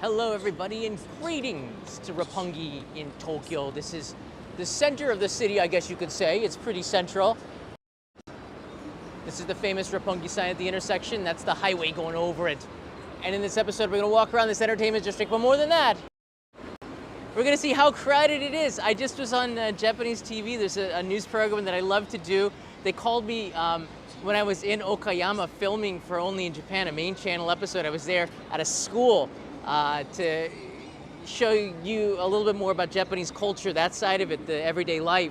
Hello everybody and greetings to Roppongi in Tokyo. This is the center of the city, I guess you could say. It's pretty central. This is the famous Roppongi sign at the intersection. That's the highway going over it. And in this episode, we're gonna walk around this entertainment district, but more than that, we're gonna see how crowded it is. I just was on Japanese TV. There's a news program that I love to do. They called me when I was in Okayama filming for Only in Japan, a main channel episode. I was there at a school to show you a little bit more about Japanese culture, that side of it, the everyday life.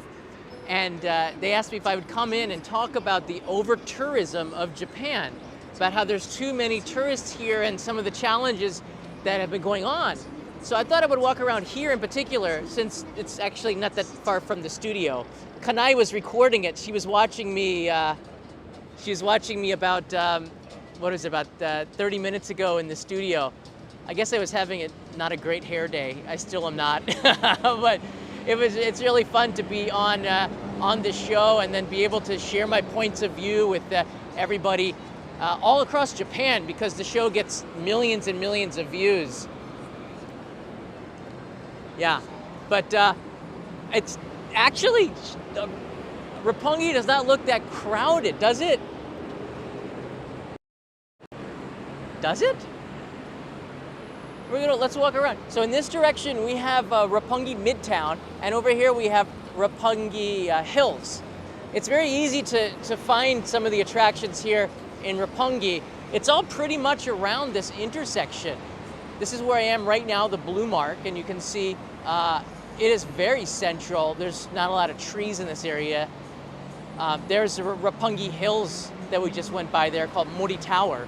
And they asked me if I would come in and talk about the over-tourism of Japan, about how there's too many tourists here and some of the challenges that have been going on. So I thought I would walk around here in particular, since it's actually not that far from the studio. Kanai was recording it. She was watching me about, 30 minutes ago in the studio. I guess I was having not a great hair day. I still am not, but it's really fun to be on the show and then be able to share my points of view with everybody all across Japan, because the show gets millions and millions of views. Yeah, but it's actually, Roppongi does not look that crowded, does it? Does it? Let's walk around. So in this direction, we have Roppongi Midtown, and over here we have Roppongi Hills. It's very easy to find some of the attractions here in Roppongi. It's all pretty much around this intersection. This is where I am right now, the blue mark, and you can see it is very central. There's not a lot of trees in this area. There's the Roppongi Hills that we just went by there, called Mori Tower.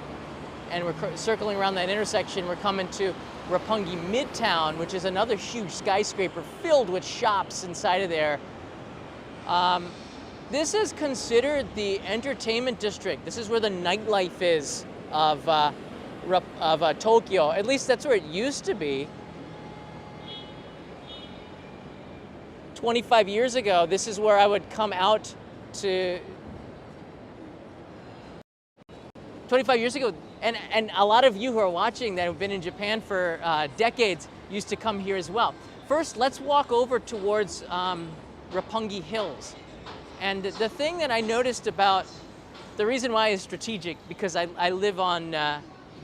And we're circling around that intersection. We're coming to Roppongi Midtown, which is another huge skyscraper filled with shops inside of there. This is considered the entertainment district. This is where the nightlife is of Tokyo. At least that's where it used to be. 25 years ago, this is where I would come out to. 25 years ago, and a lot of you who are watching that have been in Japan for decades used to come here as well. First, let's walk over towards Roppongi Hills. And the thing that I noticed about, the reason why is strategic, because I live on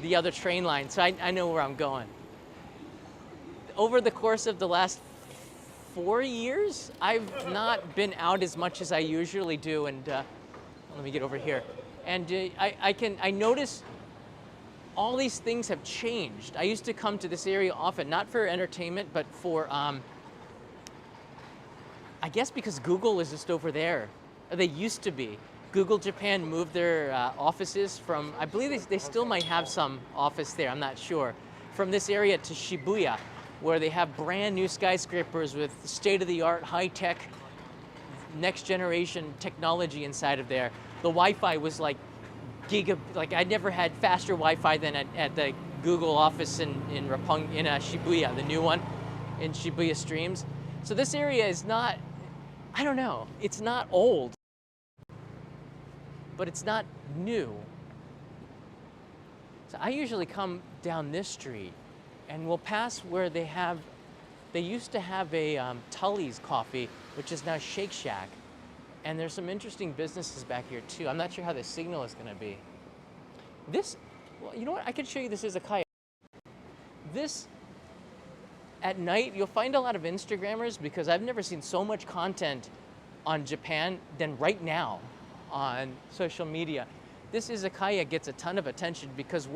the other train line, so I know where I'm going. Over the course of the last 4 years, I've not been out as much as I usually do, and let me get over here. And I notice all these things have changed. I used to come to this area often, not for entertainment, but for, I guess because Google is just over there. They used to be. Google Japan moved their offices from, I believe they still might have some office there, I'm not sure, from this area to Shibuya, where they have brand new skyscrapers with state-of-the-art, high-tech, next-generation technology inside of there. The Wi-Fi was like I never had faster Wi-Fi than at the Google office in Shibuya, the new one in Shibuya Streams. So this area is not, I don't know, it's not old, but it's not new. So I usually come down this street and we'll pass where they used to have a Tully's coffee, which is now Shake Shack. And there's some interesting businesses back here too. I'm not sure how the signal is gonna be. Well, you know what? I could show you this as a kayak. This, at night, you'll find a lot of Instagrammers, because I've never seen so much content on Japan than right now on social media. This izakaya gets a ton of attention because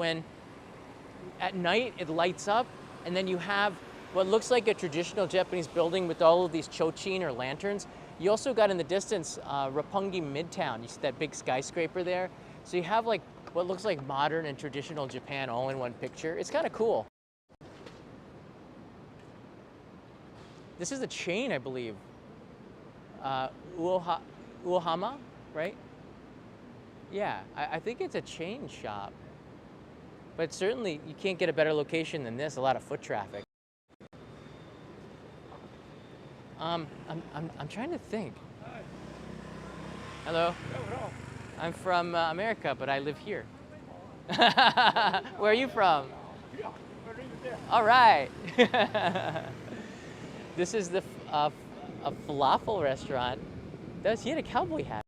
at night it lights up, and then you have what looks like a traditional Japanese building with all of these chochin or lanterns. You also got in the distance Roppongi Midtown. You see that big skyscraper there? So you have like what looks like modern and traditional Japan all in one picture. It's kind of cool. This is a chain, I believe. Uohama, right? Yeah, I think it's a chain shop. But certainly you can't get a better location than this, a lot of foot traffic. I'm trying to think. Hello. I'm from America, but I live here. Where are you from? All right. This is a falafel restaurant. He had a cowboy hat.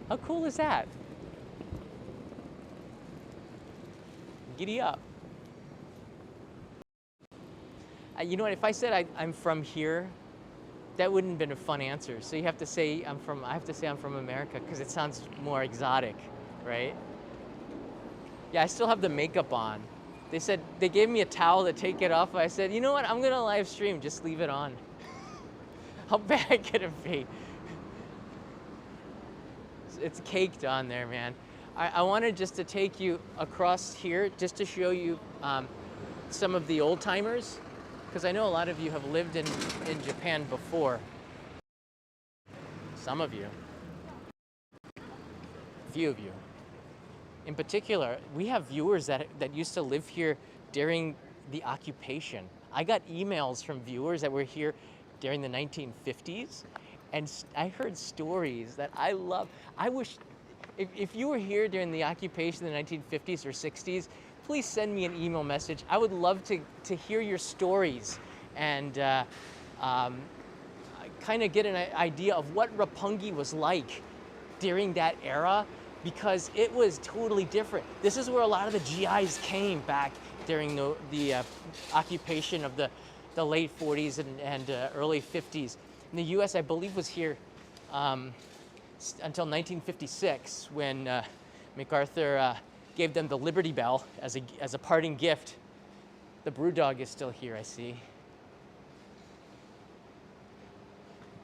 How cool is that? Giddy up. You know what? If I said I'm from here, that wouldn't have been a fun answer. So you have to say I have to say I'm from America because it sounds more exotic, right? Yeah, I still have the makeup on. They said, they gave me a towel to take it off. I said, you know what? I'm gonna live stream, just leave it on. How bad can it be? It's caked on there, man. I wanted just to take you across here just to show you some of the old timers, because I know a lot of you have lived in Japan before. Some of you. A few of you. In particular, we have viewers that used to live here during the occupation. I got emails from viewers that were here during the 1950s, and I heard stories that I love. I wish, if you were here during the occupation in the 1950s or 60s, please send me an email message. I would love to hear your stories and kind of get an idea of what Roppongi was like during that era, because it was totally different. This is where a lot of the GIs came back during the occupation of the late 40s and early 50s. And the US, I believe, was here until 1956 when MacArthur gave them the Liberty Bell as a parting gift. The brew dog is still here, I see.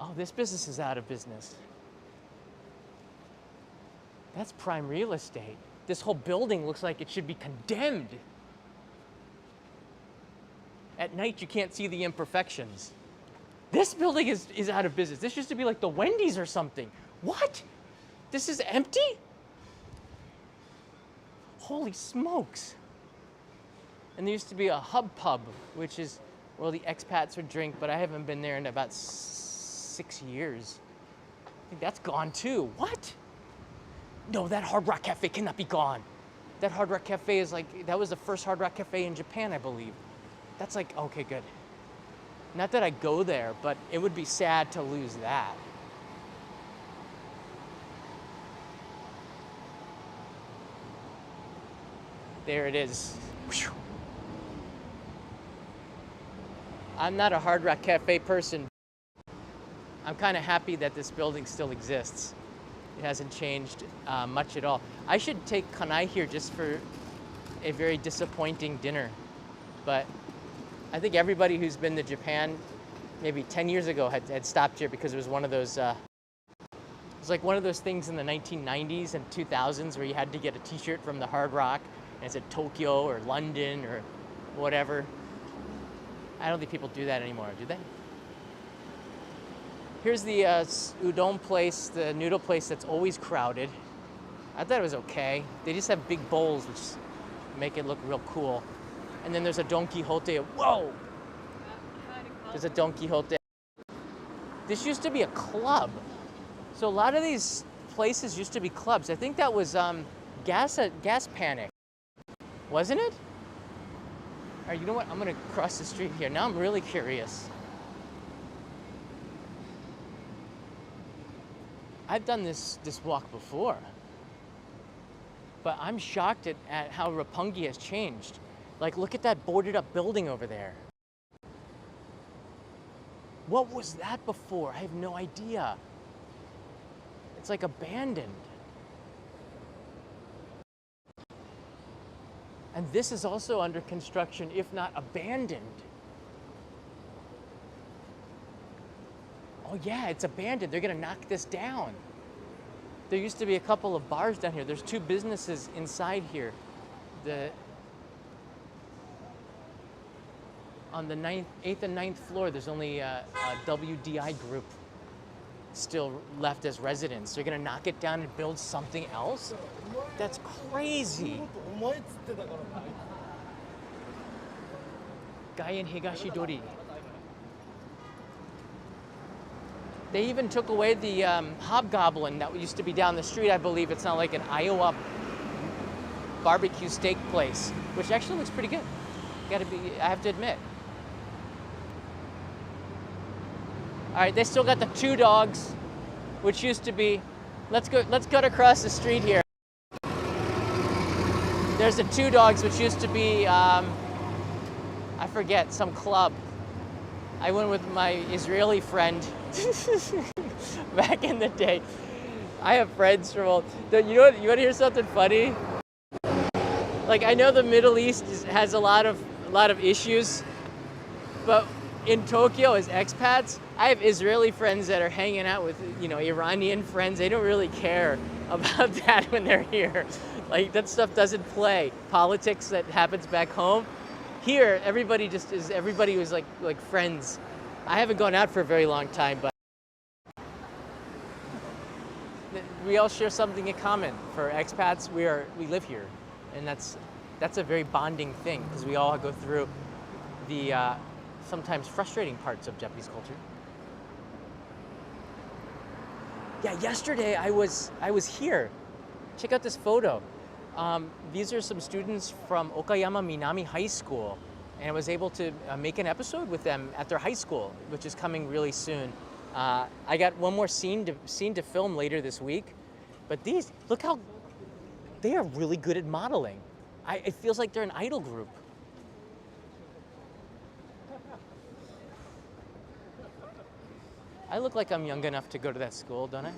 Oh, this business is out of business. That's prime real estate. This whole building looks like it should be condemned. At night, you can't see the imperfections. This building is out of business. This used to be like the Wendy's or something. What? This is empty? Holy smokes. And there used to be a hub pub, which is where the expats would drink, but I haven't been there in about 6 years. I think that's gone too. What? No, that Hard Rock Cafe cannot be gone. That Hard Rock Cafe is like, that was the first Hard Rock Cafe in Japan, I believe. That's like, okay, good. Not that I go there, but it would be sad to lose that. There it is. Whew. I'm not a Hard Rock Cafe person. I'm kind of happy that this building still exists. It hasn't changed much at all. I should take Kanai here just for a very disappointing dinner. But I think everybody who's been to Japan maybe 10 years ago had stopped here because it was one of those, it was like one of those things in the 1990s and 2000s where you had to get a t-shirt from the Hard Rock and it said Tokyo or London or whatever. I don't think people do that anymore, do they? Here's the udon place, the noodle place that's always crowded. I thought it was okay. They just have big bowls, which make it look real cool. And then there's a Don Quixote. Whoa! There's a Don Quixote. This used to be a club. So a lot of these places used to be clubs. I think that was Gas Panic, wasn't it? All right, you know what? I'm gonna cross the street here. Now I'm really curious. I've done this walk before, but I'm shocked at how Roppongi has changed. Like, look at that boarded up building over there. What was that before? I have no idea. It's like abandoned. And this is also under construction, if not abandoned. Oh yeah, it's abandoned. They're gonna knock this down. There used to be a couple of bars down here. There's 2 businesses inside here. On the 8th and 9th floor, there's only a WDI group still left as residents. They're gonna knock it down and build something else? That's crazy. Gaien Higashidori. They even took away the Hobgoblin that used to be down the street, I believe. It's now like an Iowa barbecue steak place, which actually looks pretty good. I have to admit. All right, they still got the two dogs, which used to be, let's cut across the street here. There's the two dogs, which used to be, I forget, some club. I went with my Israeli friend back in the day. I have friends from all, you want to hear something funny? Like, I know the Middle East has a lot of issues, but in Tokyo as expats, I have Israeli friends that are hanging out with, Iranian friends. They don't really care about that when they're here. Like, that stuff doesn't play. Politics that happens back home. Here, everybody was like friends. I haven't gone out for a very long time, but we all share something in common. For expats, we live here, and that's a very bonding thing because we all go through the sometimes frustrating parts of Japanese culture. Yeah, yesterday I was here. Check out this photo. These are some students from Okayama Minami High School, and I was able to make an episode with them at their high school, which is coming really soon. I got one more scene to film later this week, but look how they are really good at modeling. It feels like they're an idol group. I look like I'm young enough to go to that school, don't I?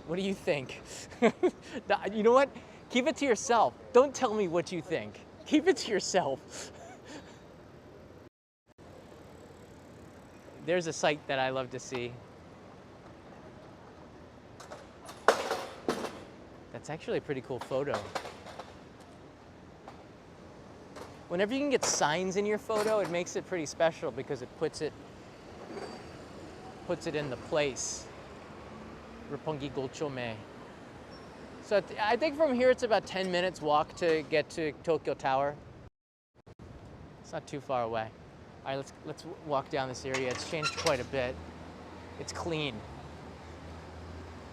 What do you think? You know what? Keep it to yourself. Don't tell me what you think. Keep it to yourself. There's a sight that I love to see. That's actually a pretty cool photo. Whenever you can get signs in your photo, it makes it pretty special because it puts it in the place. Roppongi Golchome. So I think from here it's about 10 minutes walk to get to Tokyo Tower. It's not too far away. All right, let's walk down this area. It's changed quite a bit. It's clean.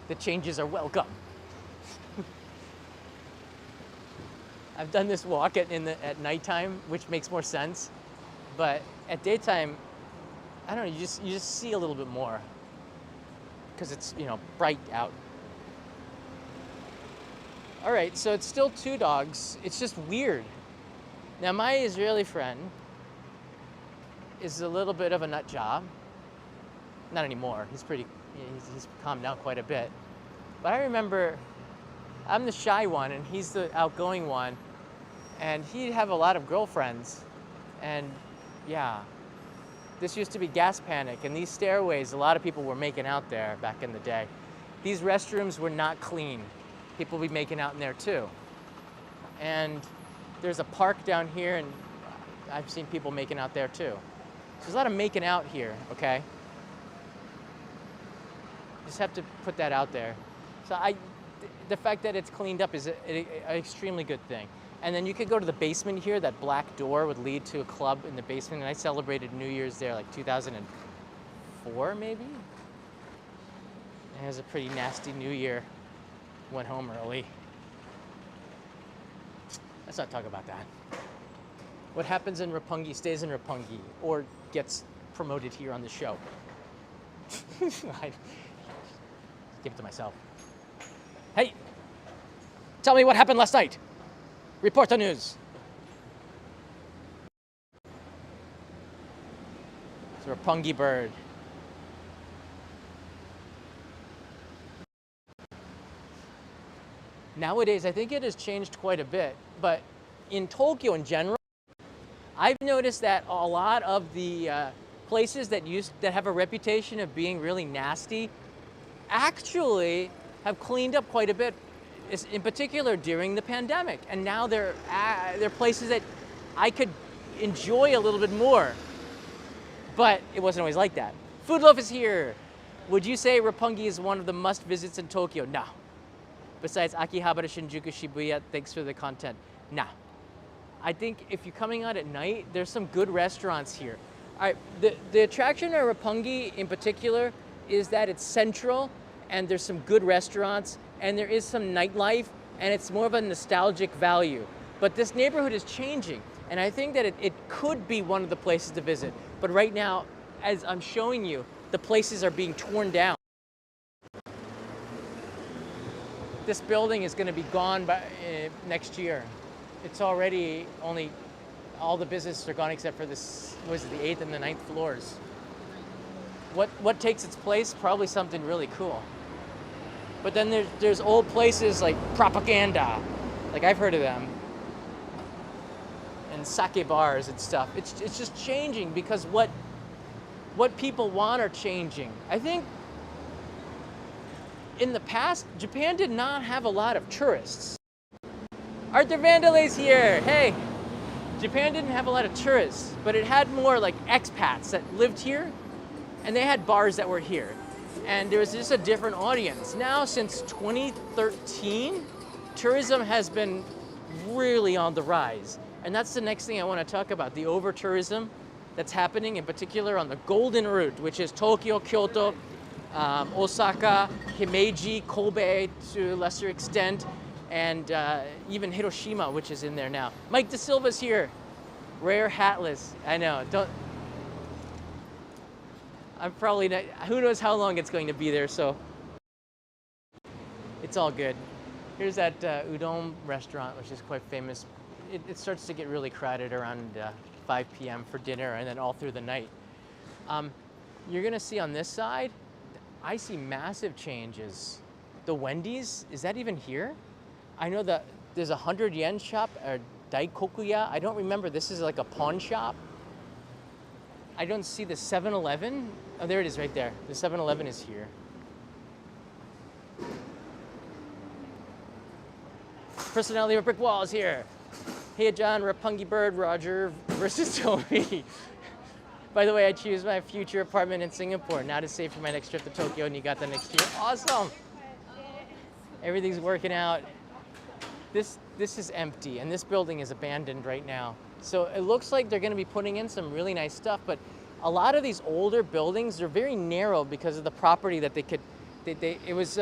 The changes are welcome. I've done this walk at nighttime, which makes more sense. But at daytime, I don't know, you just see a little bit more because it's, bright out. All right, so it's still two dogs. It's just weird. Now, my Israeli friend is a little bit of a nut job. Not anymore. He's calmed down quite a bit. But I remember I'm the shy one and he's the outgoing one. And he'd have a lot of girlfriends. And yeah, this used to be gas panic. And these stairways, a lot of people were making out there back in the day. These restrooms were not clean. People would be making out in there too. And there's a park down here and I've seen people making out there too. So there's a lot of making out here, okay? Just have to put that out there. So the fact that it's cleaned up is an extremely good thing. And then you could go to the basement here. That black door would lead to a club in the basement. And I celebrated New Year's there like 2004 maybe? And it was a pretty nasty New Year. Went home early. Let's not talk about that. What happens in Roppongi stays in Roppongi or gets promoted here on the show. I give it to myself. Hey, tell me what happened last night. Report the news. It's a Roppongi bird. Nowadays, I think it has changed quite a bit, but in Tokyo in general, I've noticed that a lot of the places that have a reputation of being really nasty actually have cleaned up quite a bit, in particular during the pandemic. And now they're places that I could enjoy a little bit more, but it wasn't always like that. Food Loaf is here. Would you say Roppongi is one of the must visits in Tokyo? No. Besides Akihabara, Shinjuku, Shibuya, thanks for the content. Nah. I think if you're coming out at night, there's some good restaurants here. All right, the attraction of Roppongi in particular is that it's central and there's some good restaurants and there is some nightlife and it's more of a nostalgic value. But this neighborhood is changing And I think that it could be one of the places to visit. But right now, as I'm showing you, the places are being torn down. This building is going to be gone by next year. It's already only, all the businesses are gone except for this, was it the 8th and the 9th floors. What takes its place? Probably something really cool. But then there's old places like Propaganda, like I've heard of them, and sake bars and stuff. It's just changing because what people want are changing. I think in the past, Japan did not have a lot of tourists. Arthur Vandelay's here. Hey, Japan didn't have a lot of tourists, but it had more like expats that lived here, and they had bars that were here. And there was just a different audience. Now, since 2013, tourism has been really on the rise. And that's the next thing I want to talk about, the over-tourism that's happening, in particular on the Golden Route, which is Tokyo, Kyoto, Osaka, Himeji, Kobe to a lesser extent, and even Hiroshima, which is in there now. Mike De Silva's here. Rare Hatless. I know. I'm probably not, who knows how long it's going to be there, so it's all good. Here's that udon restaurant, which is quite famous. It starts to get really crowded around 5 p.m. for dinner and then all through the night. You're gonna see on this side, I see massive changes. The Wendy's, is that even here? I know that there's a 100 yen shop, or Daikokuya. I don't remember, this is like a pawn shop. I don't see the 7-Eleven. Oh, there it is right there. The 7-Eleven is here. Personality of a brick wall is here. Hey, John, Roppongi Bird, Roger versus Toby. By the way, I choose my future apartment in Singapore, now to save for my next trip to Tokyo, and you got the next year. Awesome. Everything's working out. This is empty, and this building is abandoned right now. So it looks like they're going to be putting in some really nice stuff, but a lot of these older buildings, they're very narrow because of the property that they could. It was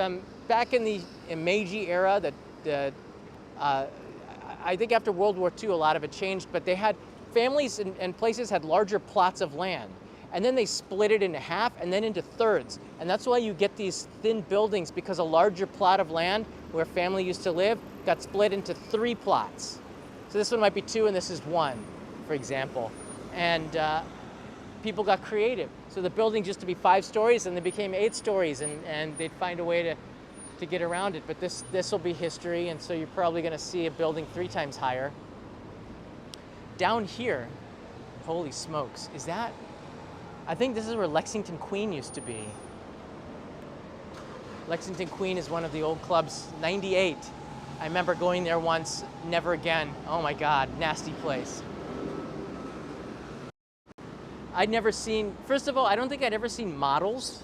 back in the Meiji era that I think after World War II, a lot of it changed, but they had families and places had larger plots of land, and then they split it into half and then into thirds, and that's why you get these thin buildings, because a larger plot of land where a family used to live got split into 3 plots. So this one might be 2 and this is 1, for example. And people got creative. So the building used to be 5 stories and they became 8 stories, and they'd find a way to get around it. But this will be history, and so you're probably gonna see a building 3 times higher. Down here, holy smokes, is that? I think this is where Lexington Queen used to be. Lexington Queen is one of the old clubs, 98. I remember going there once, never again. Oh my God, nasty place. I'd never seen, first of all, I don't think I'd ever seen models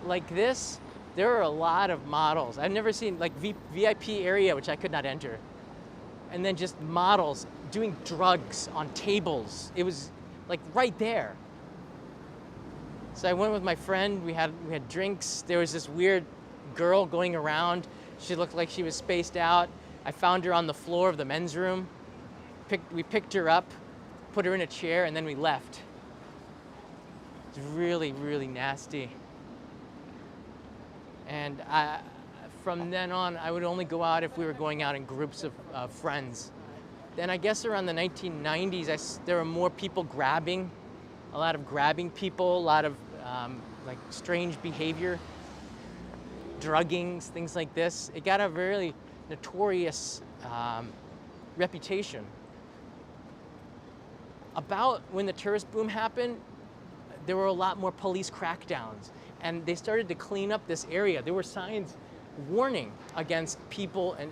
like this. There are a lot of models. I've never seen like VIP area, which I could not enter. And then just models doing drugs on tables. It was like right there. So I went with my friend, we had drinks. There was this weird girl going around. She looked like she was spaced out. I found her on the floor of the men's room. We picked her up, put her in a chair, and then we left. It's really, really nasty. And from then on, I would only go out if we were going out in groups of friends. Then I guess around the 1990s, there were more people grabbing, a lot of grabbing people, a lot of like strange behavior, druggings, things like this. It got a really notorious reputation. About when the tourist boom happened, there were a lot more police crackdowns, and they started to clean up this area. There were signs warning against people and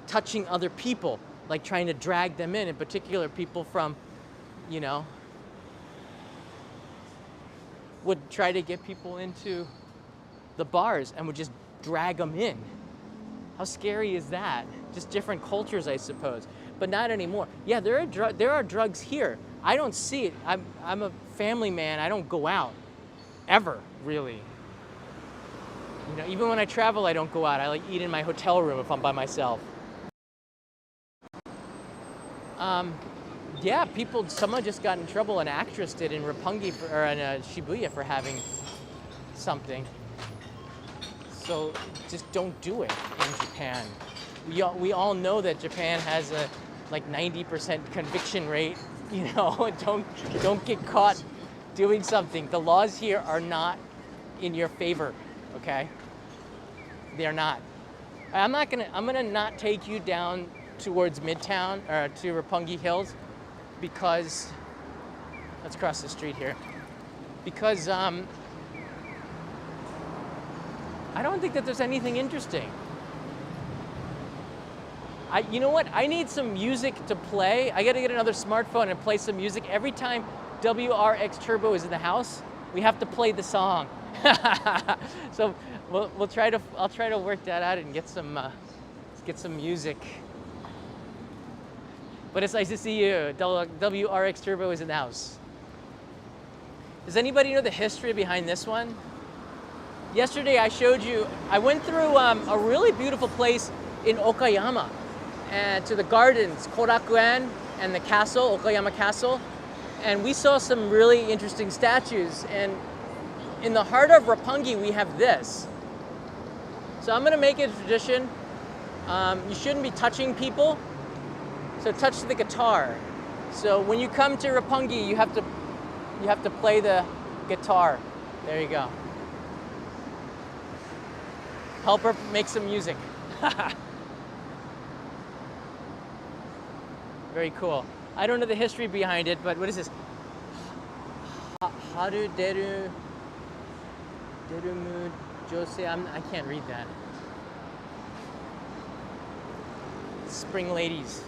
touching other people, like trying to drag them in particular people from, you know, would try to get people into the bars and would just drag them in. How scary is that? Just different cultures, I suppose, but not anymore. Yeah, there are drugs here. I don't see it. I'm a family man. I don't go out ever, really. You know, even when I travel, I don't go out. I like eat in my hotel room if I'm by myself. Yeah, someone just got in trouble, an actress did in Roppongi or in Shibuya for having something. So just don't do it in Japan. We all know that Japan has a like 90% conviction rate. You know, don't get caught doing something. The laws here are not in your favor, okay? They're not. I'm gonna not take you down towards Midtown or to Roppongi Hills because let's cross the street here. Because I don't think that there's anything interesting. You know what? I need some music to play. I gotta get another smartphone and play some music. Every time WRX Turbo is in the house, we have to play the song. So I'll try to work that out and get some music. But it's nice to see you. WRX Turbo is in the house. Does anybody know the history behind this one? Yesterday I showed you, I went through a really beautiful place in Okayama, and to the gardens, Korakuen, and the castle, Okayama Castle, and we saw some really interesting statues. And in the heart of Roppongi, we have this. So I'm gonna make it a tradition. You shouldn't be touching people, so touch the guitar. So when you come to Roppongi, you have to play the guitar. There you go. Help her make some music. Very cool. I don't know the history behind it, but what is this? Haru deru derumu jose. I can't read that. Spring ladies.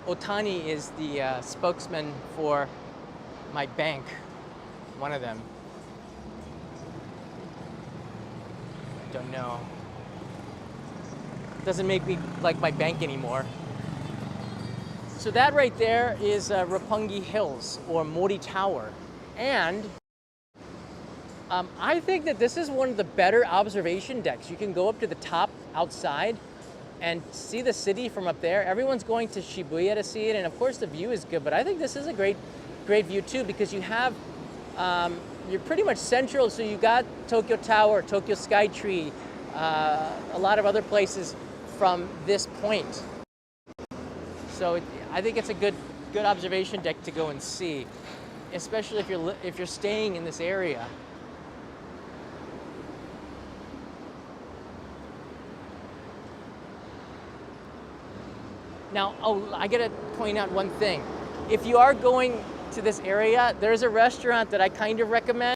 Otani is the spokesman for my bank. One of them. Don't know. Doesn't make me like my bank anymore. So that right there is Roppongi Hills, or Mori Tower. And I think that this is one of the better observation decks. You can go up to the top outside and see the city from up there. Everyone's going to Shibuya to see it, and of course the view is good, but I think this is a great view too, because you have, you're pretty much central, so you got Tokyo Tower, Tokyo Skytree, a lot of other places from this point. So I think it's a good observation deck to go and see, especially if you're staying in this area. Now, I gotta point out one thing. If you are going to this area, there's a restaurant that I kind of recommend,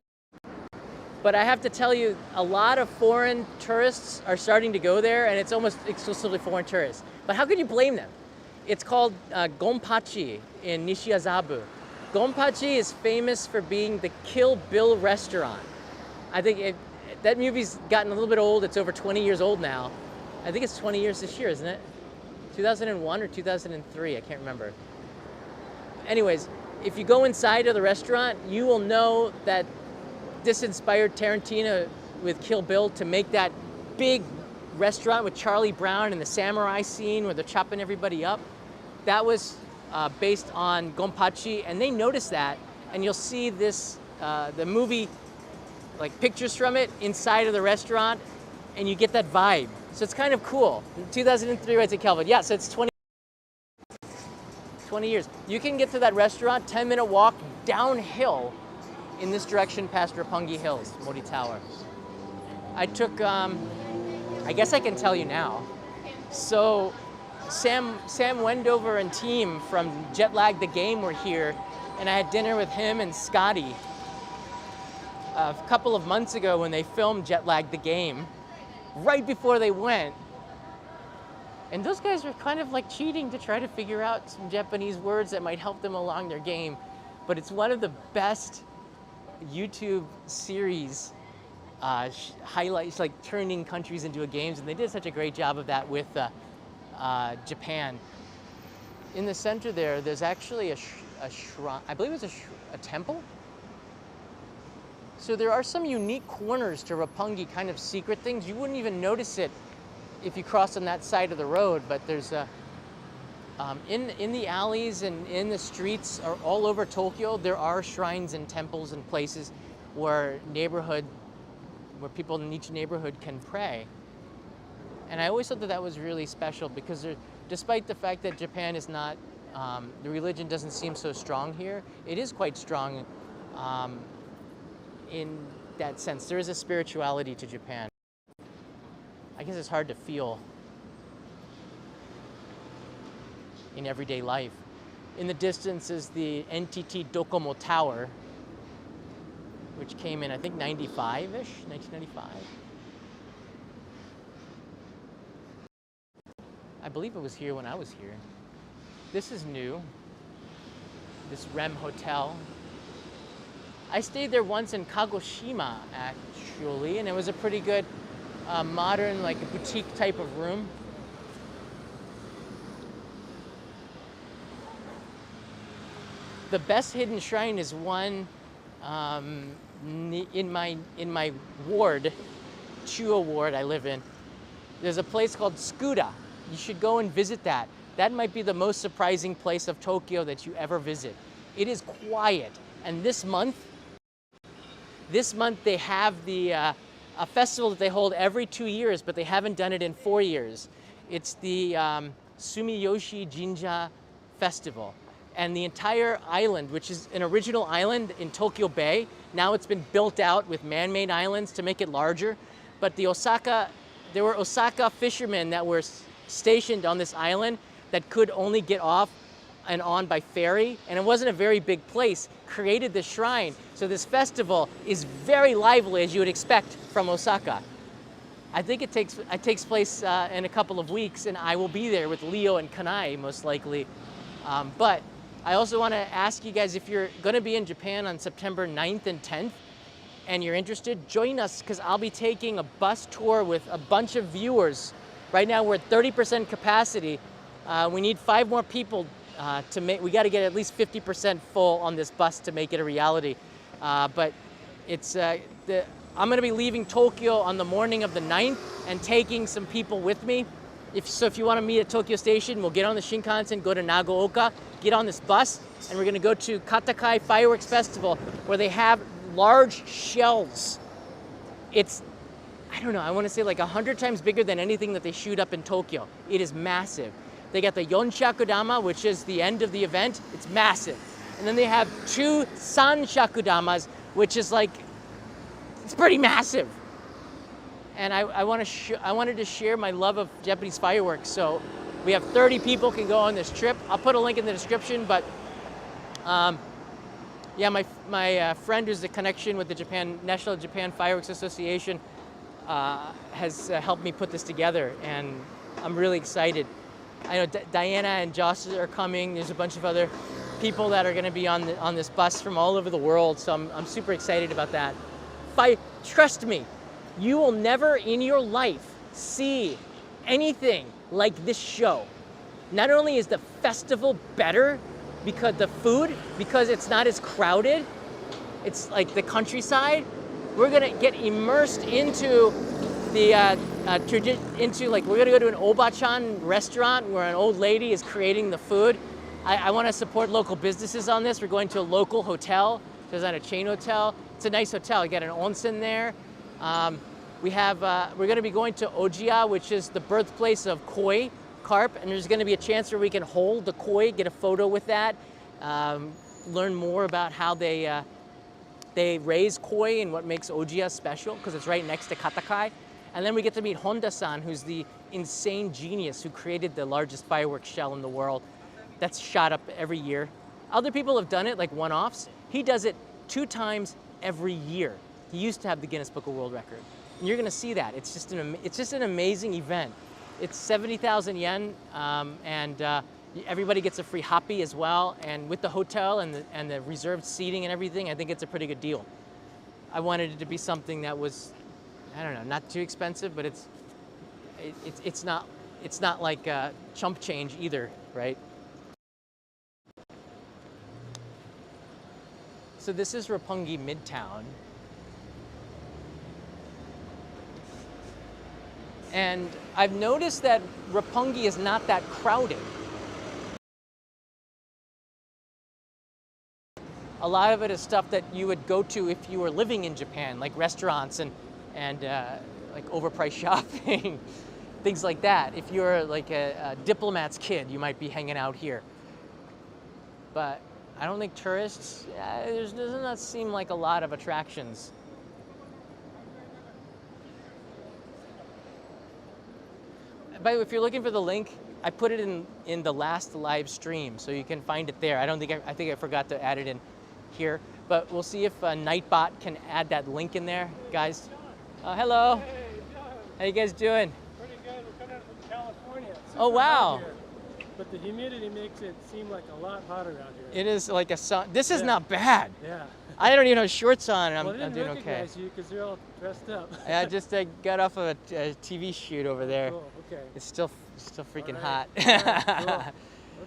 but I have to tell you, a lot of foreign tourists are starting to go there, and it's almost exclusively foreign tourists. But how could you blame them? It's called Gonpachi in Nishiazabu. Gonpachi is famous for being the Kill Bill restaurant. I think that movie's gotten a little bit old. It's over 20 years old now. I think it's 20 years this year, isn't it? 2001 or 2003, I can't remember. Anyways, if you go inside of the restaurant, you will know that this inspired Tarantino with Kill Bill to make that big restaurant with Charlie Brown and the samurai scene where they're chopping everybody up. That was based on Gonpachi, and they noticed that, and you'll see this, the movie, like pictures from it inside of the restaurant, and you get that vibe. So it's kind of cool. 2003, right to Kelvin. Yeah, so it's 20 years. You can get to that restaurant, 10-minute walk downhill in this direction past Roppongi Hills, Mori Tower. I took, I guess I can tell you now. So Sam Wendover and team from Jetlag the Game were here, and I had dinner with him and Scotty a couple of months ago when they filmed Jetlag the Game, right before they went. And those guys were kind of like cheating to try to figure out some Japanese words that might help them along their game. But it's one of the best YouTube series highlights, like turning countries into games, and they did such a great job of that with Japan. In the center there's actually a shrine. I believe it's a temple. So there are some unique corners to Roppongi, kind of secret things. You wouldn't even notice it if you cross on that side of the road, but there's a in the alleys and in the streets or all over Tokyo, there are shrines and temples and places where people in each neighborhood can pray. And I always thought that that was really special because despite the fact that Japan is not, the religion doesn't seem so strong here, it is quite strong in that sense. There is a spirituality to Japan. I guess it's hard to feel in everyday life. In the distance is the NTT Docomo Tower, which came in, I think, 95-ish, 1995. I believe it was here when I was here. This is new, this REM Hotel. I stayed there once in Kagoshima, actually, and it was a pretty good modern, like a boutique type of room. The best hidden shrine is one in my ward, Chuo ward I live in. There's a place called Tsukuda. You should go and visit that. That might be the most surprising place of Tokyo that you ever visit. It is quiet, and this month they have a festival that they hold every 2 years, but they haven't done it in 4 years. It's the Sumiyoshi Jinja Festival. And the entire island, which is an original island in Tokyo Bay, now it's been built out with man-made islands to make it larger. But there were Osaka fishermen that were stationed on this island that could only get off and on by ferry, and it wasn't a very big place, created this shrine. So this festival is very lively, as you would expect from Osaka. I think it takes place in a couple of weeks, and I will be there with Leo and Kanai, most likely. But I also want to ask you guys, if you're going to be in Japan on September 9th and 10th, and you're interested, join us, because I'll be taking a bus tour with a bunch of viewers. Right now we're at 30% capacity. We need 5 more people we got to get at least 50% full on this bus to make it a reality. But it's, I'm going to be leaving Tokyo on the morning of the 9th and taking some people with me. If you want to meet at Tokyo Station, we'll get on the Shinkansen, go to Nagaoka, get on this bus, and we're going to go to Katakai Fireworks Festival, where they have large shells. It's, I don't know, I want to say like 100 times bigger than anything that they shoot up in Tokyo. It is massive. They got the Yonshakudama, which is the end of the event. It's massive. And then they have 2 Sanshakudamas, which is like, it's pretty massive. And I wanted to share my love of Japanese fireworks. So we have 30 people can go on this trip. I'll put a link in the description, but yeah, my friend who's the connection with the National Japan Fireworks Association has helped me put this together, and I'm really excited. I know Diana and Joss are coming. There's a bunch of other people that are going to be on this bus from all over the world, so I'm super excited about that. Trust me, you will never in your life see anything like this show. Not only is the festival better because it's not as crowded, it's like the countryside. We're gonna get immersed into the we're gonna go to an Obachan restaurant where an old lady is creating the food. I want to support local businesses on this. We're going to a local hotel. So it's not a chain hotel. It's a nice hotel. You get an onsen there. We're going to be going to Ojia, which is the birthplace of koi carp, and there's going to be a chance where we can hold the koi, get a photo with that, learn more about how they raise koi and what makes Ojia special, because it's right next to Katakai. And then we get to meet Honda-san, who's the insane genius who created the largest fireworks shell in the world that's shot up every year. Other people have done it, like one-offs. He does it 2 times every year. He used to have the Guinness Book of World Record. And you're gonna see that. It's just an amazing event. It's 70,000 yen, and everybody gets a free happy as well. And with the hotel and the reserved seating and everything, I think it's a pretty good deal. I wanted it to be something that was, I don't know, not too expensive, but it's not like chump change either, right? So this is Roppongi Midtown. And I've noticed that Roppongi is not that crowded. A lot of it is stuff that you would go to if you were living in Japan, like restaurants and like overpriced shopping, things like that. If you're like a diplomat's kid, you might be hanging out here. But I don't think tourists, there does not seem like a lot of attractions. By the way, if you're looking for the link, I put it in the last live stream, so you can find it there. I think I forgot to add it in here, but we'll see if Nightbot can add that link in there, guys. Hello. Hey, John. How you guys doing? Pretty good. We're coming from California. It's Oh, super wow. hot here, but the humidity makes it seem like a lot hotter out here. It is like a sun. This is Yeah. not bad. Yeah. I don't even have shorts on, and Well, I I'm didn't doing okay. recognize you because you're all dressed up. I just got off of a TV shoot over there. Cool. Okay. It's still freaking All right. hot. All right, cool.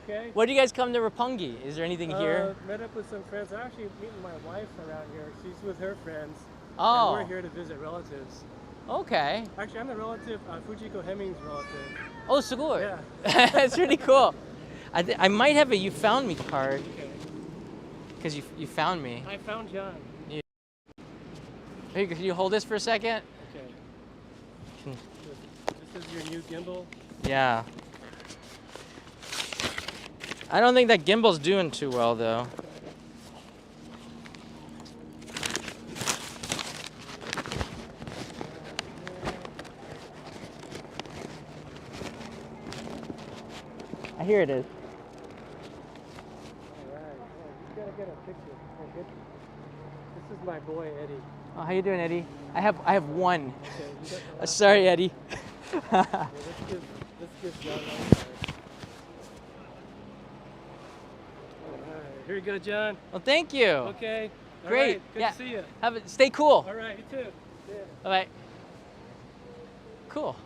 Okay. What do you guys come to Roppongi? Is there anything here? Met up with some friends. I'm actually meeting my wife around here. She's with her friends. Oh. And we're here to visit relatives. Okay. Actually, I'm the relative, Fujiko Hemming's relative. Oh, sugoi. Yeah. That's really cool. I might have a You Found Me card Okay. because you found me. I found John. Hey, can you hold this for a second? Okay. Can- This is your new gimbal. Yeah. I don't think that gimbal's doing too well though. Here it is. All right. You gotta get a picture. This is my boy Eddie. Oh, how you doing, Eddie? I have one. Okay, you got the last Sorry, Eddie. one. Yeah, let's give John that card. All right. Here you go, John. Well, thank you. Okay. All Great. right, good Yeah. to see you. Stay cool. All right, you too. Yeah. All right. Cool.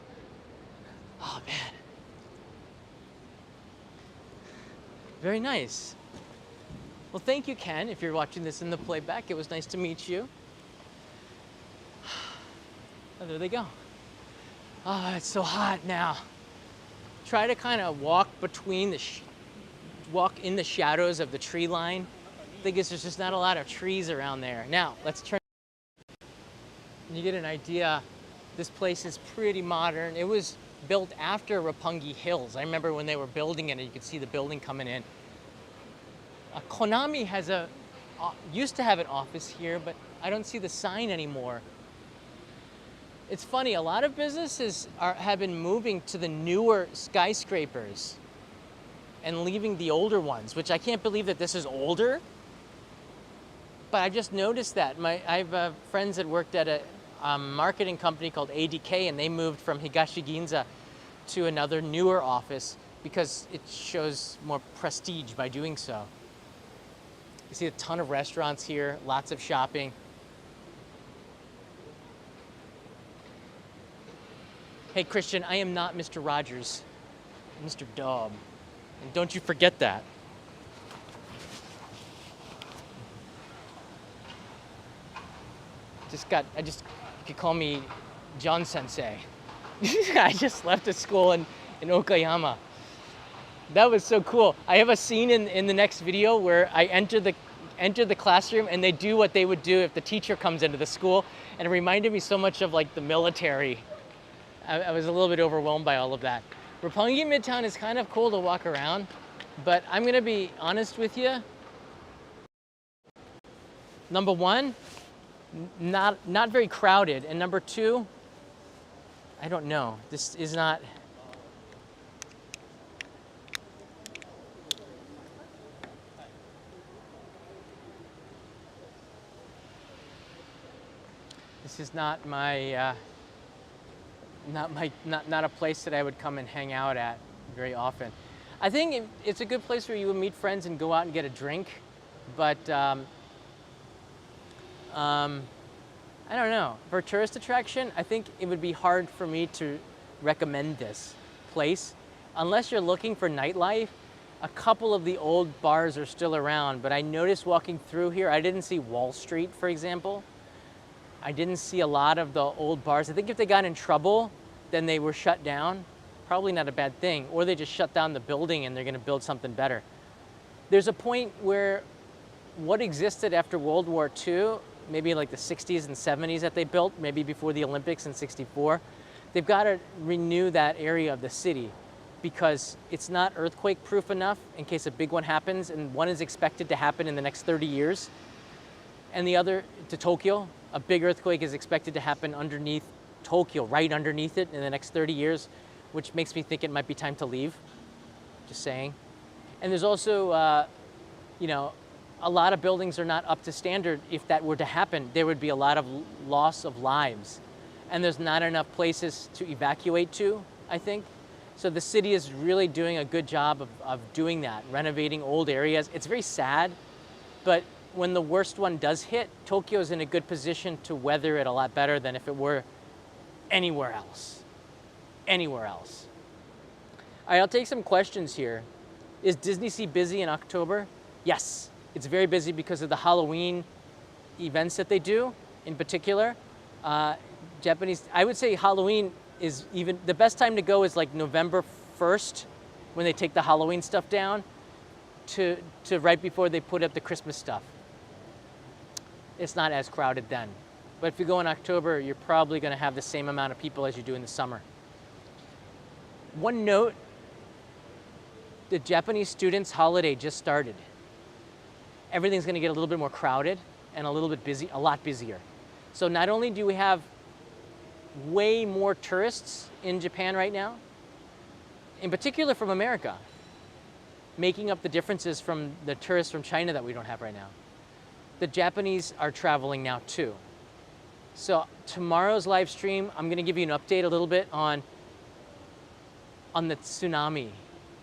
Oh man. Very nice. Well, thank you, Ken. If you're watching this in the playback, it was nice to meet you. Oh, there they go. Oh, it's so hot now. Try to kind of walk between walk in the shadows of the tree line. I think there's just not a lot of trees around there. Now, let's turn. You get an idea. This place is pretty modern. It was built after Roppongi Hills. I remember when they were building it, and you could see the building coming in. Konami used to have an office here, but I don't see the sign anymore. It's funny, a lot of businesses have been moving to the newer skyscrapers and leaving the older ones, which I can't believe that this is older. But I just noticed that. I have friends that worked at a marketing company called ADK, and they moved from Higashi Ginza to another newer office because it shows more prestige by doing so. You see a ton of restaurants here, lots of shopping. Hey Christian, I am not Mr. Rogers, I'm Mr. Daub. And don't you forget that. You could call me John Sensei. I just left a school in Okayama. That was so cool. I have a scene in the next video where I enter the classroom and they do what they would do if the teacher comes into the school, and it reminded me so much of like the military. I was a little bit overwhelmed by all of that. Roppongi Midtown is kind of cool to walk around, but I'm gonna be honest with you. Number one, not very crowded, and number two, I don't know. This is not. This is not my. Not a place that I would come and hang out at very often. I think it's a good place where you would meet friends and go out and get a drink, but I don't know. For a tourist attraction, I think it would be hard for me to recommend this place. Unless you're looking for nightlife, a couple of the old bars are still around, but I noticed walking through here, I didn't see Wall Street, for example. I didn't see a lot of the old bars. I think if they got in trouble, then they were shut down. Probably not a bad thing. Or they just shut down the building and they're going to build something better. There's a point where what existed after World War II, maybe like the 60s and 70s that they built, maybe before the Olympics in '64, they've got to renew that area of the city because it's not earthquake proof enough in case a big one happens, and one is expected to happen in the next 30 years. And the other, to Tokyo, a big earthquake is expected to happen underneath Tokyo, right underneath it in the next 30 years, which makes me think it might be time to leave, just saying. And there's also, you know, a lot of buildings are not up to standard. If that were to happen, there would be a lot of loss of lives. And there's not enough places to evacuate to, I think. So the city is really doing a good job of doing that, renovating old areas. It's very sad, but when the worst one does hit, Tokyo's in a good position to weather it a lot better than if it were anywhere else. Anywhere else. All right, I'll take some questions here. Is Disney Sea busy in October? Yes, it's very busy because of the Halloween events that they do in particular. Japanese, I would say Halloween is even, the best time to go is like November 1st when they take the Halloween stuff down to right before they put up the Christmas stuff. It's not as crowded then. But if you go in October, you're probably going to have the same amount of people as you do in the summer. One note, the Japanese students' holiday just started. Everything's going to get a little bit more crowded and a little bit busy, a lot busier. So not only do we have way more tourists in Japan right now, in particular from America, making up the differences from the tourists from China that we don't have right now. The Japanese are traveling now too. So tomorrow's live stream, I'm going to give you an update a little bit on the tsunami,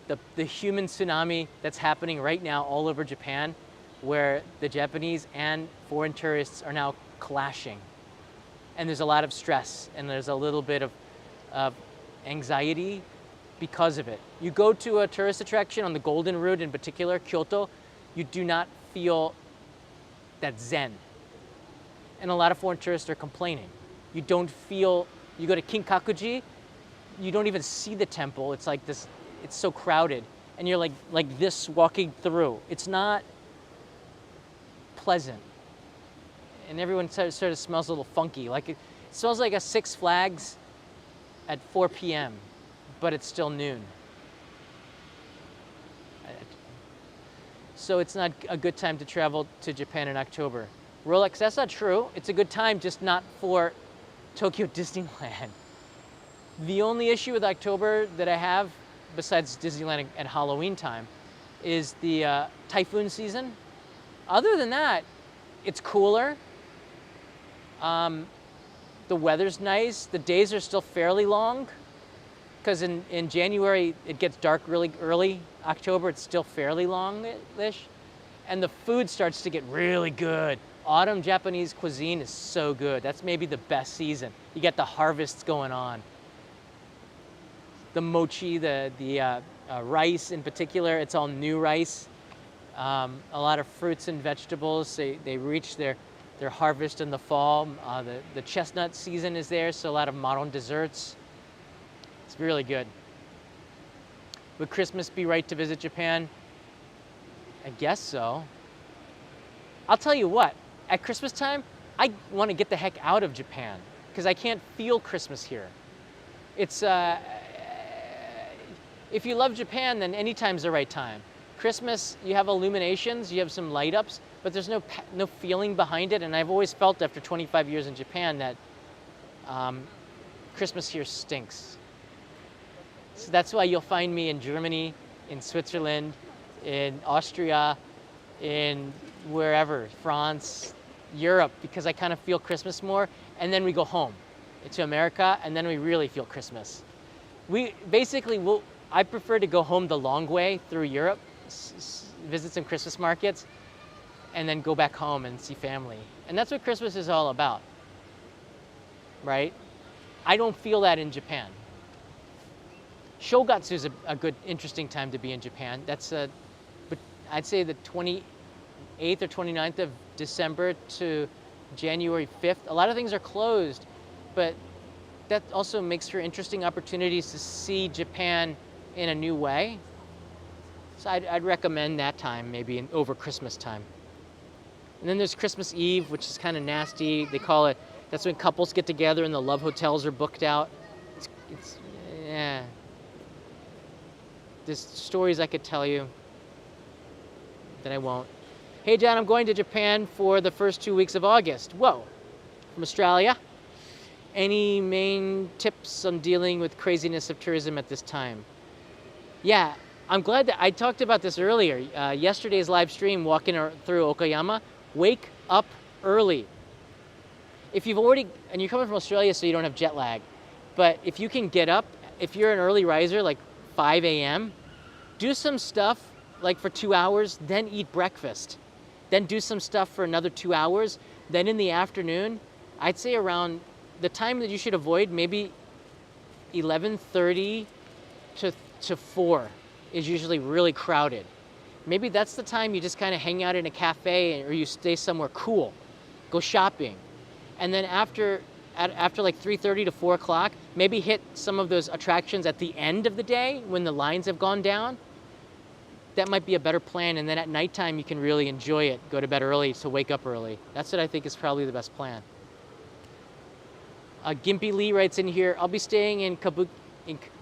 the human tsunami that's happening right now all over Japan, where the Japanese and foreign tourists are now clashing. And there's a lot of stress and there's a little bit of anxiety because of it. You go to a tourist attraction on the Golden Route in particular, Kyoto, you do not feel that zen. And a lot of foreign tourists are complaining. You don't feel, you go to Kinkakuji, you don't even see the temple. It's like this, it's so crowded. And you're like this walking through. It's not pleasant. And everyone sort of smells a little funky. Like it smells like a Six Flags at 4 p.m., but it's still noon. So it's not a good time to travel to Japan in October. Rolex, that's not true. It's a good time, just not for Tokyo Disneyland. The only issue with October that I have, besides Disneyland at Halloween time, is the typhoon season. Other than that, it's cooler. The weather's nice. The days are still fairly long, because in January it gets dark really early. October it's still fairly long-ish. And the food starts to get really good. Autumn Japanese cuisine is so good. That's maybe the best season. You get the harvests going on. The mochi, the rice in particular, it's all new rice. A lot of fruits and vegetables. They reach their harvest in the fall. The chestnut season is there, so a lot of modern desserts. It's really good. Would Christmas be right to visit Japan? I guess so. I'll tell you what, at Christmas time, I want to get the heck out of Japan because I can't feel Christmas here. It's, if you love Japan, then any time's the right time. Christmas, you have illuminations, you have some light ups, but there's no feeling behind it. And I've always felt after 25 years in Japan that Christmas here stinks. So that's why you'll find me in Germany, in Switzerland, in Austria, in wherever, France, Europe, because I kind of feel Christmas more. And then we go home to America, and then we really feel Christmas. We basically I prefer to go home the long way through Europe, visit some Christmas markets, and then go back home and see family. And that's what Christmas is all about, right? I don't feel that in Japan. Shogatsu is a good, interesting time to be in Japan. That's but I'd say the 28th or 29th of December to January 5th. A lot of things are closed, but that also makes for interesting opportunities to see Japan in a new way. So I'd recommend that time, maybe over Christmas time. And then there's Christmas Eve, which is kind of nasty. They call it, that's when couples get together and the love hotels are booked out. Yeah. There's stories I could tell you that I won't. Hey John, I'm going to Japan for the first 2 weeks of August. Whoa, from Australia. Any main tips on dealing with craziness of tourism at this time? Yeah, I'm glad that I talked about this earlier. Yesterday's live stream, walking through Okayama, wake up early. If you've already, and you're coming from Australia so you don't have jet lag, but if you can get up, if you're an early riser, like 5 a.m., do some stuff like for 2 hours, then eat breakfast. Then do some stuff for another 2 hours. Then in the afternoon, I'd say around the time that you should avoid, maybe 11:30 to 4 is usually really crowded. Maybe that's the time you just kind of hang out in a cafe or you stay somewhere cool, go shopping. And then after like 3:30 to 4 o'clock, maybe hit some of those attractions at the end of the day when the lines have gone down. That might be a better plan. And then at nighttime, you can really enjoy it. Go to bed early to wake up early. That's what I think is probably the best plan. Gimpy Lee writes in here, I'll be staying in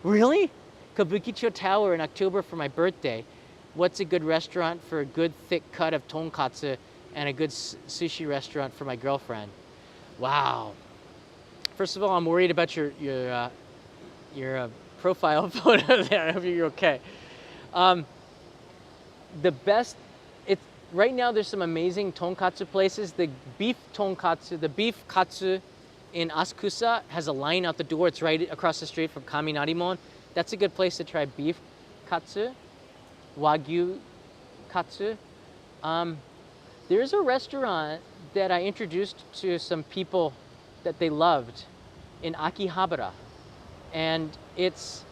really? Kabukicho Tower in October for my birthday. What's a good restaurant for a good thick cut of tonkatsu and a good sushi restaurant for my girlfriend? Wow. First of all, I'm worried about your profile photo there. I hope you're okay. The best, right now there's some amazing tonkatsu places. The beef tonkatsu, the beef katsu in Asakusa has a line out the door. It's right across the street from Kaminarimon. That's a good place to try beef katsu, Wagyu katsu. There's a restaurant that I introduced to some people that they loved in Akihabara. And it's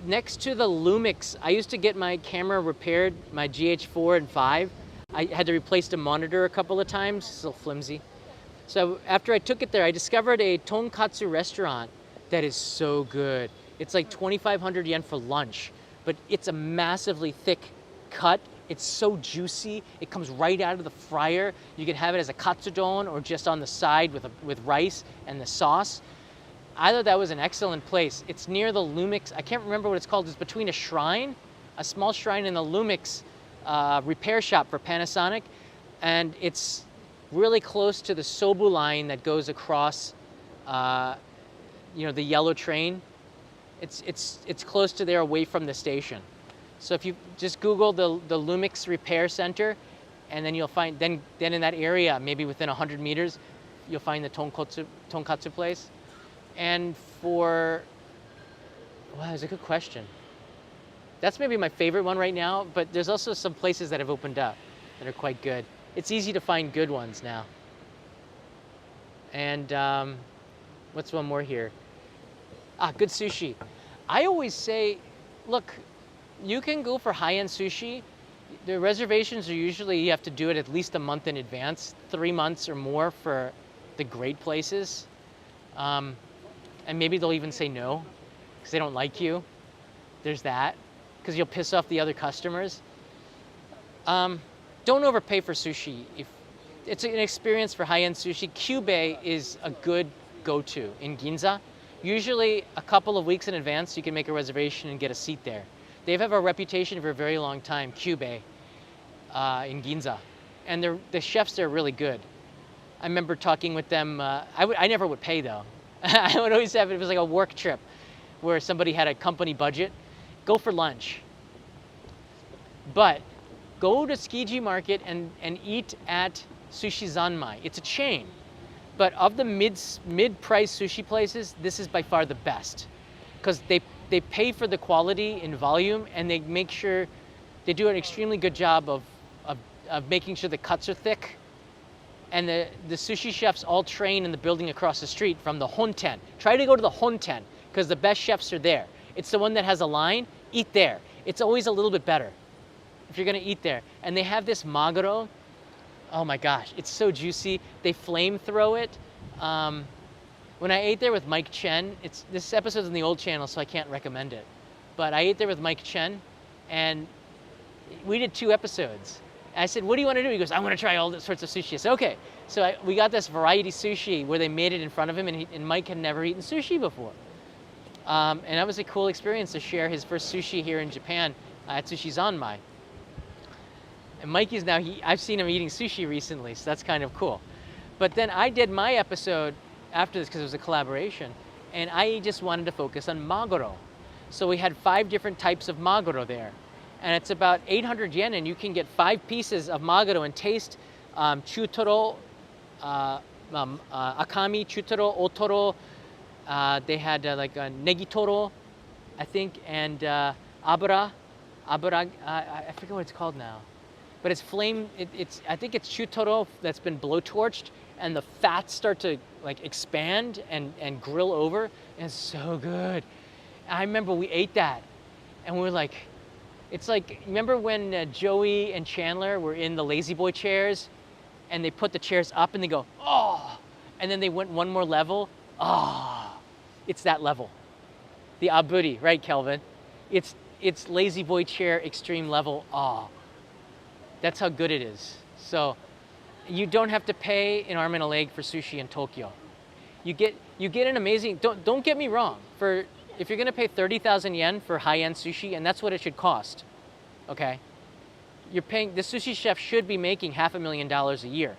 next to the Lumix. I used to get my camera repaired, my GH4 and 5. I had to replace the monitor a couple of times, it's a little flimsy. So after I took it there, I discovered a tonkatsu restaurant that is so good. It's like 2,500 yen for lunch, but it's a massively thick cut. It's so juicy. It comes right out of the fryer. You can have it as a katsudon or just on the side with rice and the sauce. I thought that was an excellent place. It's near the Lumix. I can't remember what it's called. It's between a shrine, a small shrine, and the Lumix repair shop for Panasonic. And it's really close to the Sobu line that goes across, the yellow train. It's close to there, away from the station. So if you just Google the Lumix Repair Center, and then you'll find, then in that area, maybe within 100 meters, you'll find the tonkatsu place. And wow, that's a good question. That's maybe my favorite one right now, but there's also some places that have opened up that are quite good. It's easy to find good ones now. And what's one more here? Good sushi. I always say, look, you can go for high-end sushi. The reservations are usually, you have to do it at least a month in advance, 3 months or more for the great places. And maybe they'll even say no, because they don't like you. There's that, because you'll piss off the other customers. Don't overpay for sushi. If it's an experience for high-end sushi, Kyubei is a good go-to in Ginza. Usually a couple of weeks in advance, you can make a reservation and get a seat there. They have a reputation for a very long time, Kyubei, in Ginza. And the chefs there are really good. I remember talking with them. I never would pay though. I would always have, it was like a work trip where somebody had a company budget. Go for lunch. But go to Tsukiji Market and eat at Sushi Zanmai. It's a chain. But of the mid-price sushi places, this is by far the best. Because they pay for the quality in volume, and they make sure, they do an extremely good job of making sure the cuts are thick. And the sushi chefs all train in the building across the street from the Honten. Try to go to the Honten, because the best chefs are there. It's the one that has a line, eat there. It's always a little bit better if you're gonna eat there. And they have this maguro. Oh my gosh, it's so juicy. They flame throw it. What When I ate there with Mike Chen, this episode's on the old channel, so I can't recommend it. But I ate there with Mike Chen, and we did 2 episodes. I said, what do you want to do? He goes, I want to try all sorts of sushi. I said, okay. So we got this variety sushi where they made it in front of him, and Mike had never eaten sushi before. And that was a cool experience to share his first sushi here in Japan at Sushi Zanmai. And Mikey's now, I've seen him eating sushi recently, so that's kind of cool. But then I did my episode after this because it was a collaboration, and I just wanted to focus on maguro. So we had 5 different types of maguro there. And it's about 800 yen, and you can get 5 pieces of maguro and taste chutoro, akami, chutoro, otoro. They had like a negitoro, I think, and abura. I forget what it's called now. But it's flame, I think it's chutoro that's been blowtorched, and the fats start to like expand and grill over, and it's so good. I remember we ate that, and we were like, it's like, remember when Joey and Chandler were in the Lazy Boy chairs, and they put the chairs up and they go, oh, and then they went one more level, oh, it's that level. The aburi, right, Kelvin? It's Lazy Boy chair extreme level, oh. That's how good it is. So you don't have to pay an arm and a leg for sushi in Tokyo. You get an amazing, don't get me wrong, if you're gonna pay 30,000 yen for high-end sushi, and that's what it should cost, okay? The sushi chef should be making $500,000 a year.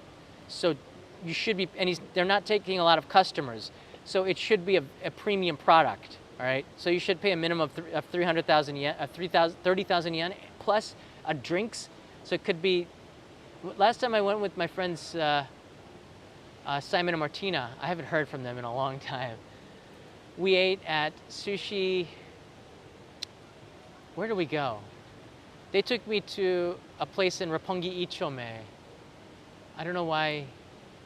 So you should be, and they're not taking a lot of customers. So it should be a premium product, all right? So you should pay a minimum of 300,000 yen, 30,000 yen plus drinks. So it could be, last time I went with my friends, Simon and Martina, I haven't heard from them in a long time. We ate at sushi, where did we go? They took me to a place in Roppongi Ichome. I don't know why.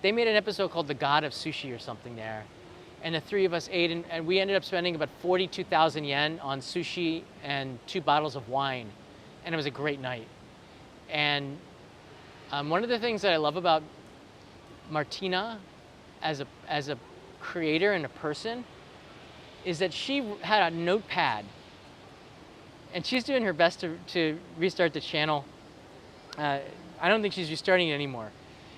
They made an episode called The God of Sushi or something there. And the 3 of us ate, and we ended up spending about 42,000 yen on sushi and 2 bottles of wine. And it was a great night. And one of the things that I love about Martina as a creator and a person is that she had a notepad, and she's doing her best to restart the channel. I don't think she's restarting it anymore.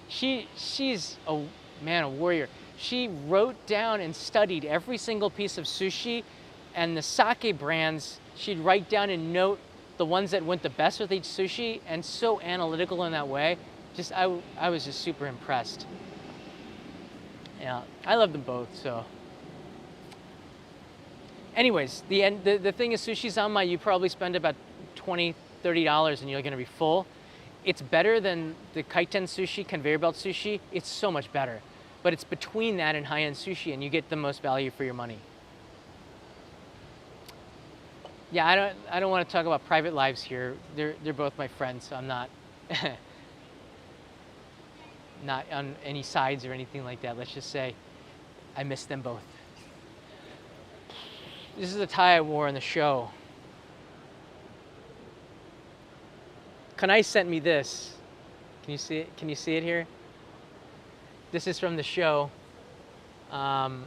She's a warrior. She wrote down and studied every single piece of sushi, and the sake brands, she'd write down and note the ones that went the best with each sushi, and so analytical in that way. I was just super impressed. Yeah, I love them both, so. Anyways, the thing is, Sushi Zanmai, you probably spend about $20, $30 and you're gonna be full. It's better than the kaiten sushi, conveyor belt sushi. It's so much better. But it's between that and high-end sushi, and you get the most value for your money. Yeah, I don't want to talk about private lives here. They're both my friends, so I'm not not on any sides or anything like that. Let's just say I miss them both. This is the tie I wore in the show. Kanai sent me this. Can you see it? Can you see it here? This is from the show. About,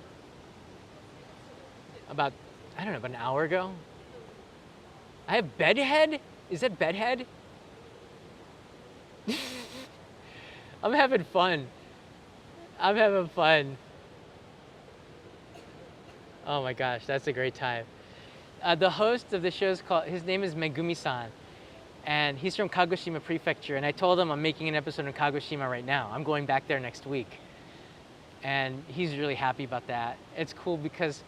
I don't know, about an hour ago. I have bedhead? Is that bedhead? I'm having fun. I'm having fun. Oh my gosh, that's a great time. The host of the show is his name is Megumi-san, and he's from Kagoshima Prefecture, and I told him I'm making an episode in Kagoshima right now. I'm going back there next week. And he's really happy about that. It's cool because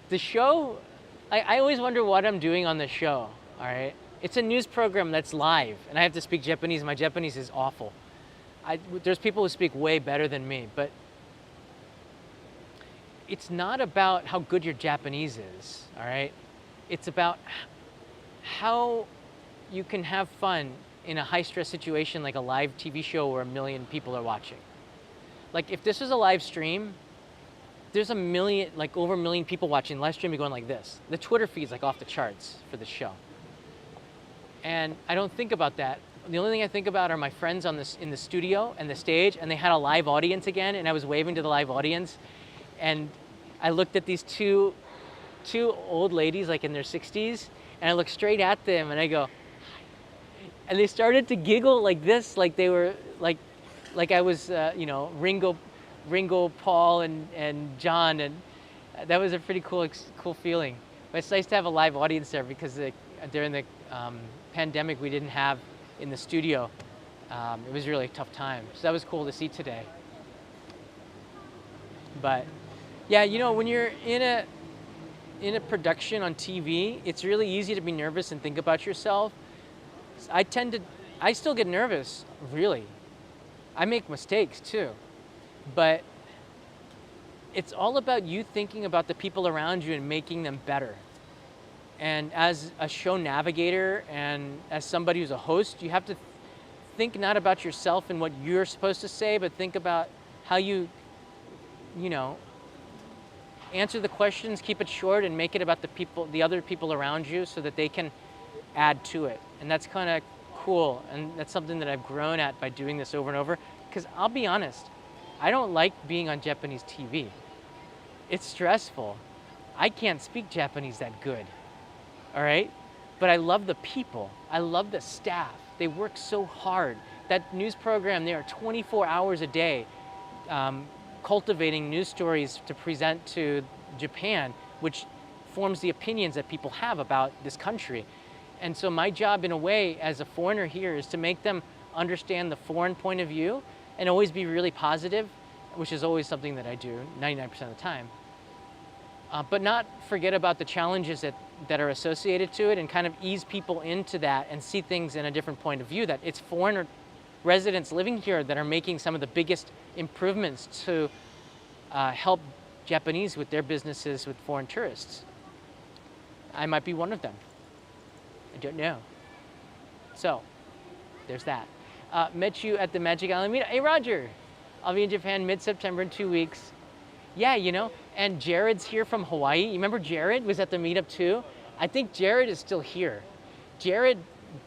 the show, I always wonder what I'm doing on the show, all right? It's a news program that's live, and I have to speak Japanese. My Japanese is awful. There's people who speak way better than me, but it's not about how good your Japanese is, all right? It's about how you can have fun in a high-stress situation like a live TV show where 1 million people are watching. Like, if this was a live stream, there's over 1 million people watching. The live stream be going like this. The Twitter feed's like off the charts for the show. And I don't think about that. The only thing I think about are my friends in the studio and the stage, and they had a live audience again, and I was waving to the live audience. And I looked at these two old ladies like in their 60s, and I looked straight at them and I go, and they started to giggle like this, like they were like I was Ringo, Paul, and John, and that was a pretty cool feeling. But it's nice to have a live audience there because during the pandemic we didn't have in the studio. It was really a tough time, so that was cool to see today. But yeah, when you're in a production on TV, it's really easy to be nervous and think about yourself. I still get nervous, really. I make mistakes too, but it's all about you thinking about the people around you and making them better. And as a show navigator and as somebody who's a host, you have to think not about yourself and what you're supposed to say, but think about how you answer the questions, keep it short, and make it about the other people around you so that they can add to it. And that's kind of cool, and that's something that I've grown at by doing this over and over. Because I'll be honest, I don't like being on Japanese TV. It's stressful. I can't speak Japanese that good, all right? But I love the people. I love the staff. They work so hard. That news program, they are 24 hours a day cultivating news stories to present to Japan, which forms the opinions that people have about this country. And so my job, in a way, as a foreigner here, is to make them understand the foreign point of view and always be really positive, which is always something that I do 99% of the time. But not forget about the challenges that are associated to it, and kind of ease people into that and see things in a different point of view, that it's foreigner residents living here that are making some of the biggest improvements to help Japanese with their businesses with foreign tourists. I might be one of them. I don't know. So, there's that. Met you at the Magic Island meetup. Hey, Roger! I'll be in Japan mid-September in 2 weeks. Yeah, and Jared's here from Hawaii. You remember Jared was at the meetup too? I think Jared is still here. Jared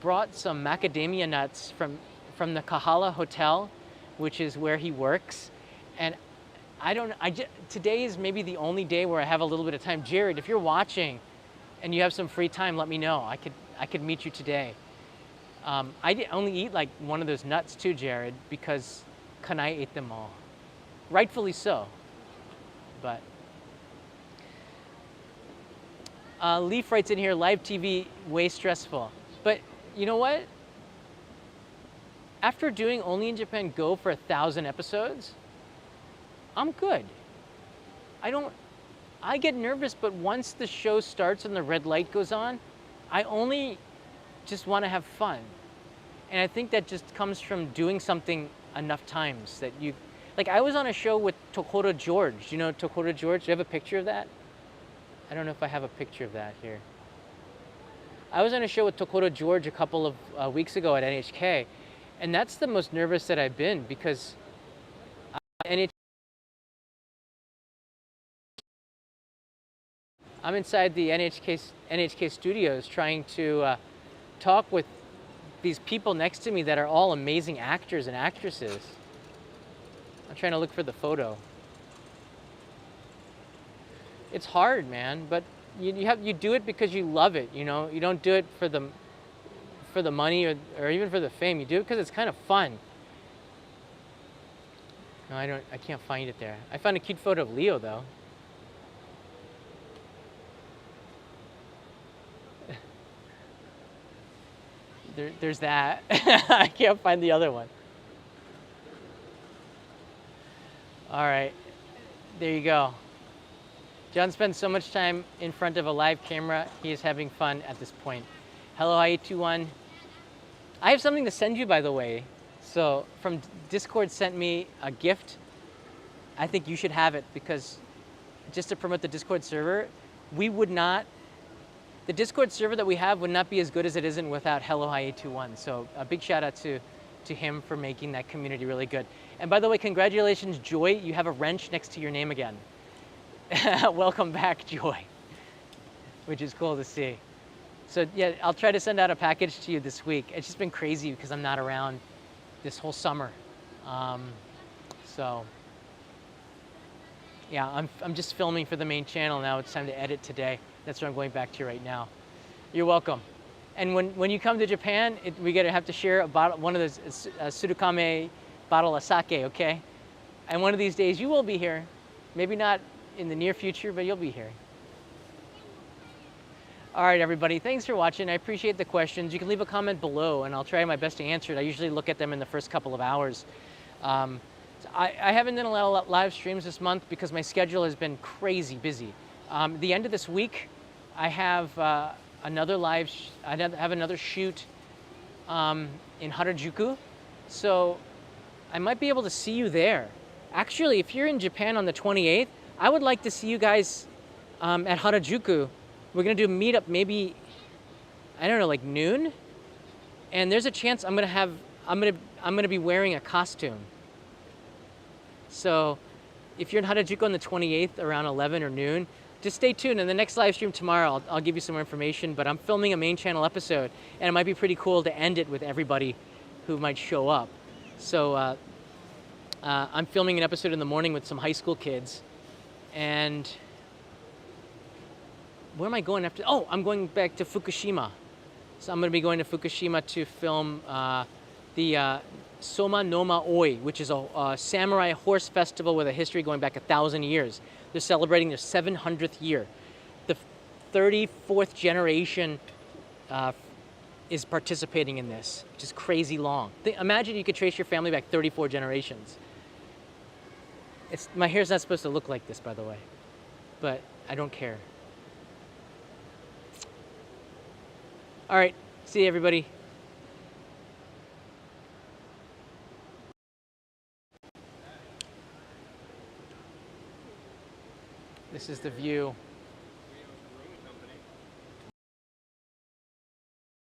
brought some macadamia nuts from the Kahala Hotel, which is where he works. And today is maybe the only day where I have a little bit of time. Jared, if you're watching and you have some free time, let me know. I could meet you today. I only eat like one of those nuts too, Jared, because Kanai ate them all. Rightfully so. But Leaf writes in here, live TV, way stressful. But you know what? After doing Only in Japan Go for 1,000 episodes, I'm good. I get nervous, but once the show starts and the red light goes on, I only just want to have fun. And I think that just comes from doing something enough times that like I was on a show with Tokoro George. Do you know Tokoro George? Do you have a picture of that? I don't know if I have a picture of that here. I was on a show with Tokoro George a couple of weeks ago at NHK, and that's the most nervous that I've been, because I'm inside the NHK studios trying to talk with these people next to me that are all amazing actors and actresses. I'm trying to look for the photo. It's hard, man, but you do it because you love it. You don't do it for the money or even for the fame. You do it because it's kind of fun. No, I can't find it there. I found a cute photo of Leo though. There's that. I can't find the other one. All right, there you go. John spends so much time in front of a live camera, he is having fun at this point. Hello, Hi821. I have something to send you, by the way. So from Discord sent me a gift. I think you should have it, because just to promote the Discord server, the Discord server that we have would not be as good as it isn't without Hello Hi821. So a big shout out to him for making that community really good. And by the way, congratulations, Joy, you have a wrench next to your name again. Welcome back, Joy, which is cool to see. So yeah, I'll try to send out a package to you this week. It's just been crazy because I'm not around this whole summer. So Yeah, I'm just filming for the main channel now. It's time to edit today. That's what I'm going back to right now. You're welcome. And when you come to Japan, we gotta have to share a bottle, one of those Surukame bottle of sake, okay? And one of these days you will be here. Maybe not in the near future, but you'll be here. All right, everybody, thanks for watching. I appreciate the questions. You can leave a comment below and I'll try my best to answer it. I usually look at them in the first couple of hours. I haven't done a lot of live streams this month because my schedule has been crazy busy. The end of this week, I have another shoot in Harajuku, so I might be able to see you there. Actually, if you're in Japan on the 28th, I would like to see you guys at Harajuku. We're gonna do a meetup maybe, I don't know, like noon, and there's a chance I'm gonna be wearing a costume. So if you're in Harajuku on the 28th around 11 or noon, just stay tuned. In the next live stream tomorrow, I'll give you some more information, but I'm filming a main channel episode and it might be pretty cool to end it with everybody who might show up. So I'm filming an episode in the morning with some high school kids. And where am I going after? Oh, I'm going back to Fukushima. So I'm gonna be going to Fukushima to film the Soma Noma Oi, which is a samurai horse festival with a history going back 1,000 years. They're celebrating their 700th year. The 34th generation is participating in this, which is crazy long. Imagine you could trace your family back 34 generations. My hair's not supposed to look like this, by the way, but I don't care. All right, see you, everybody. This is the view